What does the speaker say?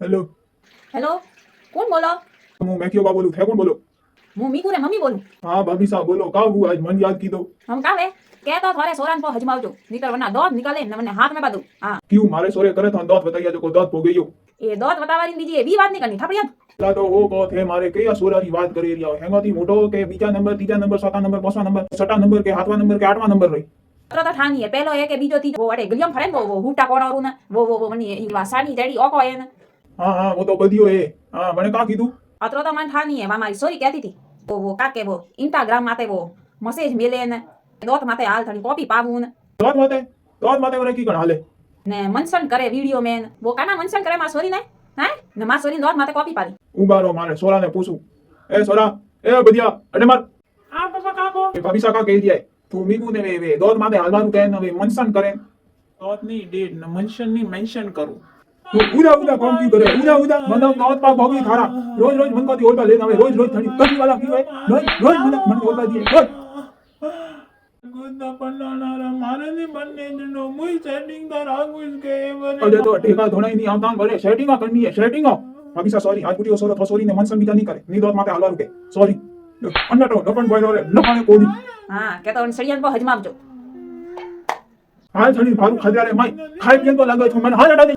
Hello hello कौन बोलो? मैं मैक्यो बा बोलूं थे कौन बोलो? હું મીકુ રે મમ્મી બોલું. हाँ भाभी साहब बोलो का हुआ आज मन याद की दो हम कावे કે તો થોરે સોરાન પો હજમાવજો નીકળ વના દોત નીકળે ને મને હાથ મે બાદુ. હા क्यों मारे सोरे करे तो दांत बताइए जो को दांत हो गई हो એ દોત વતાવારી બીજી એ બી વાત નહીં કરની થાપડી ला तो वो को थे मारे कई सोरारी बात करे रिया हेंगोती मोटो के बीजा नंबर तीजा नंबर साता नंबर पांचवा नंबर छठा नंबर के सातवा नंबर के आठवा नंबर रही તો ઠાની હે પેલો એ કે બીજો ત્રીજો વો અડે ગલિયમ ફરે ને વો હુટા કોણારું ને વો મની ઈ વાસાની જડી ઓકો એ ને हाँ हाँ वो तो बदियो है हाँ मैंने का कीधु અત્રો તો મને ઠાની હે મારી સોરી કહેતી હતી વો કાકે વો ઇન્સ્ટાગ્રામ માતે વો મેસેજ મેલે ને દોત માતે હાલ થણી કોપી પાવું ને दांत माते वरे की कण हाले ને મનસન કરે વિડિયો મેન વો કાના મનસન કરે માં સોરી ને હે ને માં સોરી દોત માતે કોપી પાડી उबारो मारे सोरा ने पूछू ए सोरा ए बदिया अडे मार हाँ पापा काको ए भाभी सा का कह दिया तू मीकू ने वे दांत माते हालवानु कहे ने वे मनसन करे दौत नहीं डेट न मेंशन नहीं मेंशन करूं तू उदा उदा कौन की करे उदा मतलब दांत पा भोगी थारा रोज रोज मन को दी ओलबा लेना वे रोज रोज थड़ी कभी वाला की वे रोज रोज मन को ओलबा दिए रोज गुद्दा पन्नारा मारे ने बनने जनो मुई सेटिंग कर आगु इसके बने अरे तो ठेका धोना ही नहीं आवता बरे सेटिंग करनी है सेटिंग भाभी सा सॉरी आज बुटियो सोरो तो सॉरी ने मनसन बीजा नहीं करे नी दांत माते हालवानु के सॉरी अन्नटो नपन बोय रे नपाने कोडी હા કે તો સળિયન પો હજમાવજો हाल थड़ी भारू खजारे माई खाई पियन तो लगे छो मन हाल हटा दे